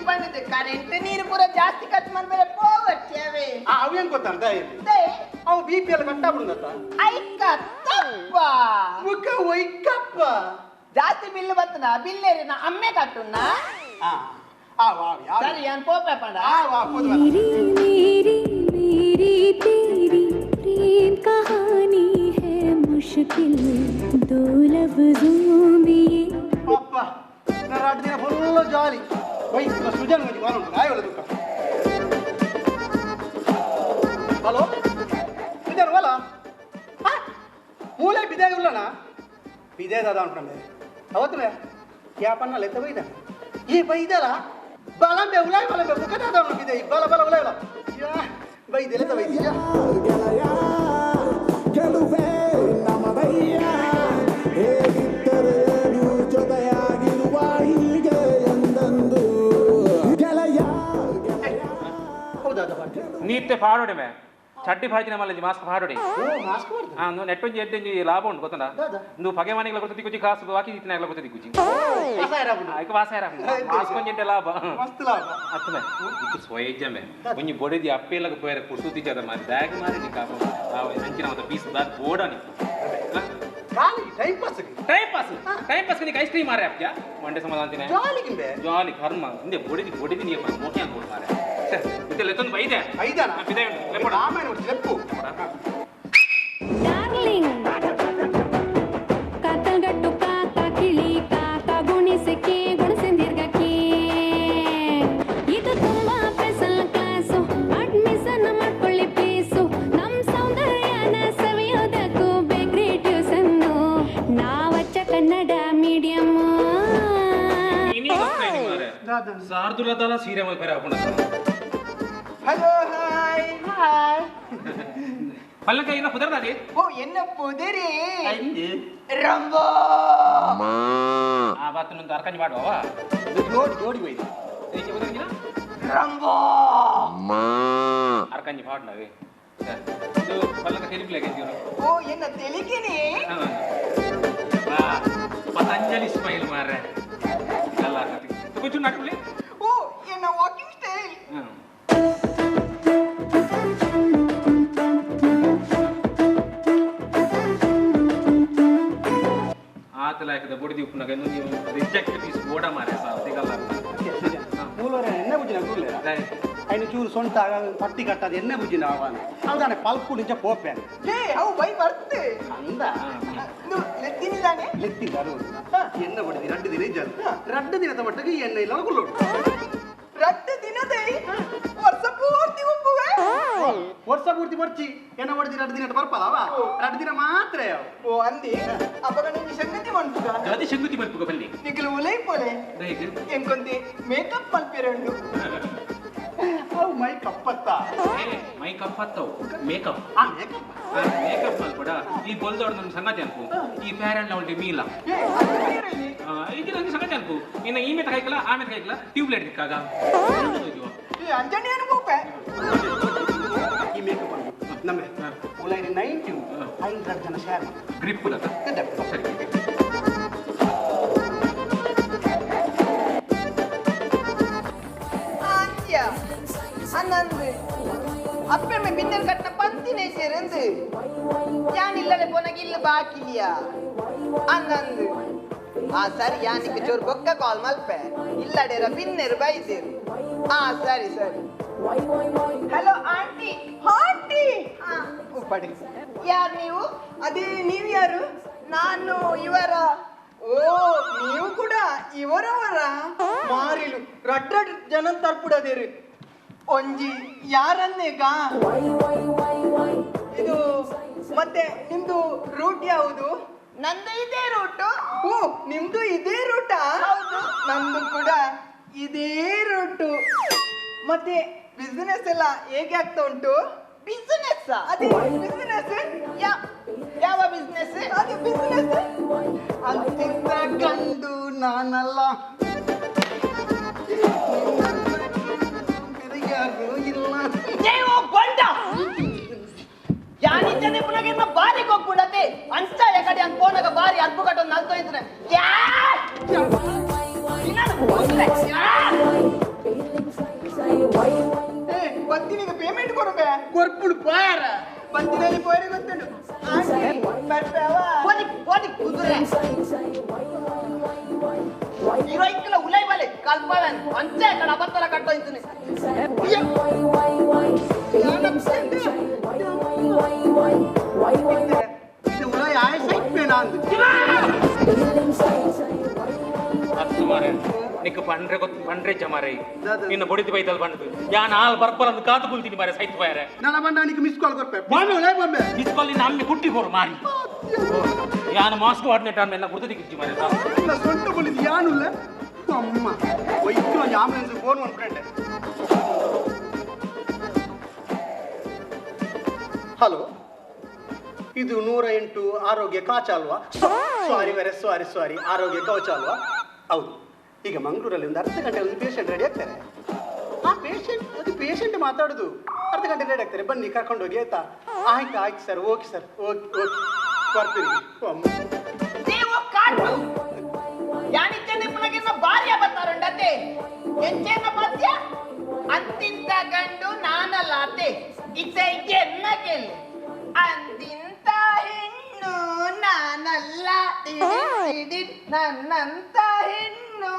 ಬಂದಿದೆ ಕರೆಂಟ್ ನೀರು ಪೂರ ಜಾಸ್ತಿ ಖರ್ಚು ಮಾಡ್ಬೇಡ ಹೋಗಟ್ಟೇವೆ ಅವು ಹೆಂಗ್ ಗೊತ್ತಾರ್ದ ಅವು BP ಎಲ್ಲ ಕಟ್ಟಾಬಿಡುದತ್ತ ಐಕತ್ತಪ್ಪ ಮುಖ ಒಯ್ಕಪ್ಪ ಜಾಸ್ತಿ ಬಿಲ್ ಬರ್ತನ ಬಿಲ್ಲೇರಿ ನಾ ಅಮ್ಮೆ ಕಟ್ಟುನ್ನ ಸರಿ ಏನ್ ಪೋಪೆ ಪಂಡ मेरी तेरी प्रेम कहानी है मुश्किल दो लफ्जों में ಅಪ್ಪ ನಾನು 2 ದಿನ full jolly Y Sujan Maji ಬಾರುಂಟು ಆಯೋಳ ದುಃಖ ಹಲೋ ಸುಜನ್ ವಲ ಮೂಲೆ ಬಿದೆ ಉಳ್ಳನ ಬಿದೆ ದಾದಾ ಉಂಟಂದೆ ಅವತ್ತು ಕ್ಯಾ ಪನ್ನ ಲೆತ್ತ ಬೈದ ಈ ಬೈದರ ಬಲಂಬೆ ಉಳೈ ಬಲಂಬೆ ಮುಖ ದಾದಾ ಉಂಟು ಬಿದೆ ಬಲ ಬಲ ಉಳೈ ಬಲ ಯಾ ಬೈದೆ ಲೆತ್ತ ಬೈದಿಯ ಗೆಲಯ ಗೆಲುವೆ ನಮ್ಮ ಬೈಯ ಹೇಗಿದ್ದರೇನು ಜೊತೆಯಾಗಿರುವ ಹೀಗೆ ಎಂದೆಂದು ಗೆಲಯ ಹೌದಾದ ಪಾಠ ನೀತ್ತೆ ಫಾಡೋಡೆ ಮೇ ಚಡ್ಡಿ ಫಾಜಿನ ಮಲ್ಲಜಿ ಮಾಸ್ಕ್ ಫಾಡೋಡೆ ಮಾಸ್ಕ್ ಮಾಡ್ದೆ ನೆಟ್ಟೊಂಜಿ ಎಡ್ಡೆಂಜಿ ಲಾಭ ಉಂಟು ಗೊತ್ತಂಡ ನೀವು ಪಗೆ ಮನೆಗಳ ಗೊತ್ತಿ ಕುಚಿ ಕಾಸು ಹಾಕಿ ಇತ್ತಿನಾಗಲ ಗೊತ್ತಿ ಕುಚಿ ಆಯ್ಕೆ ವಾಸಾಯರ ಮಾಸ್ಕ್ ಒಂಜೆಂಟೆ ಲಾಭ ಮಸ್ತ್ ಲಾಭ ಅತ್ತಮೆ ಇದು ಸ್ವಯಜಮೆ ಒಂಜಿ ಬೊಡೆದಿ ಅಪ್ಪೆಲ್ಲಗ ಪೋಯರೆ ಕುಸುತಿ ಚದ ಮಾರಿ ಬ್ಯಾಗ್ ಮಾರಿ ನಿ ಕಾಪ ಅಂಚಿನ ಮತ ಪೀಸ್ ಬ್ಯಾಗ್ ಬೋಡಾನಿ ಖಾಲಿ ಟೈಮ್ ಪಾಸ್ ನಿ ಐಸ್ ಕ್ರೀಮ್ ಮಾರೆ ಅಪ್ಪ್ಯಾ ಮಂಡೆ ಸಮಾಧಾನ ಜಾಲಿ ಗಿಂಬೆ ಜಾಲಿ ಕರ್ಮ ಹಿಂದೆ ಬೊಡೆದಿ ನೀ ಮೋಕೆ ಅನ್ಕೊಡು ಮಾರೆ ಇತ್ತಲ್ಲ ಎತ್ತೊಂದು ಬೈದೆ ಐದಾನ ಬಿದೆ ಲೆಪ್ಪಡ ಆಮೇಲೆ ನೋಡಿ ಲೆಪ್ಪು डार्लिंग कातलगट्टु काका किಳಿ ಕಾಕ ಗುಣಿಸಕ್ಕೆ ಗುಣಸಿಂದಿರ್ಗಕ್ಕೆ ಇದು ತುಂಬಾ ಸ್ಪೆಷಲ್ ಕ್ಲಾಸು ಅಡ್ಮಿಷನ್ ಮಾಡ್ಕೊಳ್ಳಿ ಪ್ಲೀಸು ನಮ್ ಸೌಂದರ್ಯನ ಸವಿಯೋದಕ್ಕೂ ಬೇಕ್ರಿ ಟ್ಯೂಷನ್ನು ನಾವಚ್ಚ ಕನ್ನಡ ಮೀಡಿಯಂ ಸಾರ್ದುಲದಲ್ಲ ಸೀರೆ ಮಲ್ಪರೆ ಹಾಕೊಂಡ ಹಲೋ ಹಾಯ್ ಹಾಯ್ ಪಲ್ಲಕ ಇನ್ನ ಕುದರ್ದಾಗೆ ಓ ಎನ್ನ ಪುದರಿ ರಂಬೋ ಆ ಬಾತನೊಂದು ಅರ್ಕಂಜಿ ಮಾಡುವವ ಜೋಡಿ ಜೋಡಿ ಬೈದು ಏಕೆ ಕುದರ್ಗಿನ ರಂಬೋ ಅರ್ಕಂಜಿ ಪಾಡ್ನವೆ ಇದು ಪಲ್ಲಕ ತೆಲಿಪ್ಲೆಗೆ ಇದ್ದೀವಿ ಓ ಎನ್ನ ತೆಲಿಗಿನಿ ಪತಂಜಲಿ ಸ್ಮೈಲ್ ಮಾರ್ರೆ ಎಲ್ಲ ಕುಚು ನಟುಲಿ ಓ ಎನ್ನ ವಾಕಿಂಗ್ ಸ್ಟೈಲ್ ಆತಲಾಯಕದ ಬುಡಿದಿ ಉಪ್ಪುನಾಗ ನೀವು ರಿಜೆಕ್ಟ್ ಪೀಸ್ ಬೋಡ ಮಾರೆ ಸಾರ್ ಸಿಗಲ್ಲ ಮೂಲವರೆ ಎಣ್ಣೆ ಬುಜ್ಜಿನ ಕೂಡಲೇ ಐನು ಚೂರು ಸೊಂಟ ಪಟ್ಟಿ ಕಟ್ಟದ ಎಣ್ಣೆ ಬುಜ್ಜಿನ ಆವಾನ ಅವದಾನೆ ಪಲ್ಪು ನಿಂಚ ಪೋಪೆ ಹೇ ಅವು ಬೈ ಬರ್ತೆ ಅಂದ ಲೆತ್ತಿನಿದ್ದಾನೆ ಲೆತ್ತಿದ್ದಾರೆ ಎಣ್ಣೆ ಹೊಡೆದಿ 2 ದಿನ ಇಜ್ಜಲ್ 2 ದಿನದ ಮಟ್ಟಿಗೆ ಈ ಎಣ್ಣೆ ಇಲ್ಲ ಕುಲ್ಲೋಡು 2 ದಿನದೇ ವರ್ಷ ಪೂರ್ತಿ ಉಪ್ಪುವೆ ವರ್ಷ ಪೂರ್ತಿ ಮರ್ಚಿ ಎಣ್ಣೆ ಹೊಡೆದಿ 2 ದಿನ ಬರ್ಪಲ್ಲ ಅವ 2 ದಿನ ಮಾತ್ರ ಓ ಅಂದಿ ಅಪ್ಪಗ ನಿಂಗೆ ಸಂಗತಿ ಮಾಡ್ತುಗ ಗದಿ ಶಂಗುತಿ ಮಲ್ಪುಗ ಬಲ್ಲಿ ನಿಖಲು ಉಲೈ ಪೋಲೆ ಹೇಗೆ ಎಂಕೊಂದಿ ಮೇಕಪ್ ಮಲ್ಪಿರಂಡು ಅವು ಮೈ ಕಪ್ಪತ್ತ ಮೈ ಕಪ್ಪತ್ತವು ಮೇಕಪ್ ಆ ಮೇಕಪ್ ಮೇಕಪ್ ಮಲ್ಪಡ ಈ ಬೊಲ್ದೋಡ್ ನನ್ನ ಸಂಗತಿ ಅನ್ಕು ಈ ಫೇರ್ ಅಂಡ್ ಲವ್ಲಿ ಮೀಲ ಈಗ ನಂಗೆ ಸಂಗತಿ ಅನ್ಕು ಇನ್ನು ಈ ಮೆತ್ತ ಕೈಕಲ್ಲ ಆ ಮೆತ್ತ ಕೈಕಲ್ಲ ಟ್ಯೂಬ್ಲೈಟ್ ದಿಕ್ಕಾಗ ಅಂಜನಿ ಅನುಭವ ಈ ಮೇಕಪ್ ನಮ್ಮೆ ಉಲೈನ 90 500 ಜನ ಶೇರ್ ಗ್ರಿಪ್ ಸರಿ அண்ணந்து அப்பமே பின்னல் கட்டின பந்தினை சேர்ந்து யான் இல்லட போனக்கு இல்ல பாக்கிலியா அண்ணந்து சரி யானிக்கு ಚೋರ್ ಬೊಕ್ಕ ಕಾಲ್ ಮಲ್ಪೆ ಇಲ್ಲಡೆರ ಪಿನ್ನೆರು ಬೈದಿರು ಸರಿ ಸರಿ ಹಲೋ ಆಂಟಿ ಆಂಟಿ ಉಪ್ಪಡಿ ಯಾರು ನೀವು ಅದೇ ನೀವು ಯಾರು ನಾನು ಇವರ ಓ ನೀವು ಕೂಡ ಇವರವರ ಮಾರಿಲು ರಡ್ಡ ಜನ ತರ್ಪುಡದೇರು ಒಂಜಿ ಯಾರನ್ನೇಗ ಇದು ಮತ್ತೆ ನಿಮ್ದು ರೂಟ್ ಯಾವುದು ನಂದು ಇದೇ ರೂಟು ಓ ನಿಮ್ದು ಇದೇ ರೂಟಾ ಹೌದು ನಂದು ಕೂಡ ಇದೇ ರೂಟು ಮತ್ತೆ ಬಿಸಿನೆಸ್ ಎಲ್ಲ ಹೇಗೆ ಆಗ್ತಾ ಉಂಟು ಬಿಸಿನೆಸ್ ಅದೇ ಬಿಸಿನೆಸ್ ಯಾವ ಬಿಸಿನೆಸ್ ಅದು ಬಿಸಿನೆಸ್ ಅಂತಿದ್ದ ಗಂಡು ನಾನಲ್ಲ ಇಲ್ಲ ನೀವು ಗೊಂಡ ಯಾನಿಂದನೇ ಪುನಗಿನ್ನ ಬಾರಿ ಕೊಕ್ಕುಡತೆ ಅಂಚ ಕಡೆ ಅಂತ ಪೋನಗ ಬಾರಿ ಅರ್ಬು ಕಟ್ಟ ನಲ್ತೋ ಇದ್ರೆ ಪತ್ತಿನಿಗೆ ಪೇಮೆಂಟ್ ಕೊರಬೆ ಕೊರ್ಪುಡು ಪಾರ ಪತ್ತಿನಲ್ಲಿ ಪೋರಿ ಗೊತ್ತುಂಡು ಆಂಟಿ ಬರ್ತಾವ ಓದಿ ಕುದುರೆ ಹೀರೋಯಿಕ್ಲ ಉಲೈ ಬಲೆ ಕಲ್ಪವನ್ ಅಂಚೆ ಕಡ ಬತ್ತಲ ಕಟ್ಟೋಯ್ತೀನಿ ಇದು ಉಲಾಯ್ ಆಯ್ ಸೈಟ್ಪೇನ ಅಂದು ಹತ್ತು ಮಾರೆ ನಿಕ್ಕ ಪಂಡ್ರೆ ಜಮಾರೆ ನಿನ್ನ ಬೊಡಿತಿ ಬೈತಲ್ ಬಂದದು ಯಾನ್ ಆಲ್ ಬರ್ಬರಂದು ಕಾತು ಕುಲ್ತೀನಿ ಮಾರೆ ಸೈತ್ ಬಾರೆ ನನ್ನ ಬಂಡಾನಿಗೆ ಮಿಸ್ ಕಾಲ್ ಕೊರ್ಪೆ ಬಾಂಬೆ ಉಲಾಯ್ ಬಾಂಬೆ ಇಸ್ಕೊಲ್ಲಿ ನಮ್ಮೆ ಕುಟ್ಟಿ ಕೊರು ಮಾರಿ ಯಾನ್ ಮಾಸ್ಕ್ ಕೋಆರ್ಡಿನೇಟರ್ ಅನ್ನ ಗುರ್ತದಿ ಕಿಚ್ಚಿ ಮಾರೆ ಇಲ್ಲ ಸೊಂಟ ಬಲಿದು ಯಾನುಲ್ಲ ಅಮ್ಮ ವೈದ್ಯ ಒಂದು ಆಂಬುಲೆನ್ಸ್ ಫೋನ್ ಒಂದು ಫ್ರೆಂಡ್ ಹಲೋ ಇದು 108 ಆರೋಗ್ಯ ಕವಚ ಅಲ್ವಾ ಸಾರಿ ಆರೋಗ್ಯ ಕವಚ ಅಲ್ವಾ ಹೌದು ಈಗ ಮಂಗಳೂರಲ್ಲಿ ಒಂದು ಅರ್ಧ ಗಂಟೆ ಒಂದು ಪೇಷಂಟ್ ರೆಡಿ ಆಗ್ತಾರೆ ಆ ಪೇಷಂಟ್ ಮಾತಾಡೋದು ಅರ್ಧ ಗಂಟೆ ರೆಡಿ ಆಗ್ತಾರೆ ಬನ್ನಿ ಕರ್ಕೊಂಡು ಹೋಗಿ ಆಯ್ತಾ ಆಯ್ತು ಸರ್ ಓಕೆ ಬರ್ತೀರಿ ನೀವು ಕಾಟು ಯಾನಿಚ್ಚೆ ನಿಪ್ಪನಗಿನ್ನ ಭಾರ್ಯ ಬರ್ತಾರುಂಡತೆ ಎಂಚೆನ ಮಧ್ಯ ಅಂತಿಂತ ಗಂಡು ನಾನಲ್ಲ ಅತ್ತೆ ಇತ್ತೆ ಎನ್ನ ಕೇಳಿ ಅಂದಿಂತ ಹೆಣ್ಣು ನಾನಲ್ಲ ನನ್ನಂತ ಹೆಣ್ಣು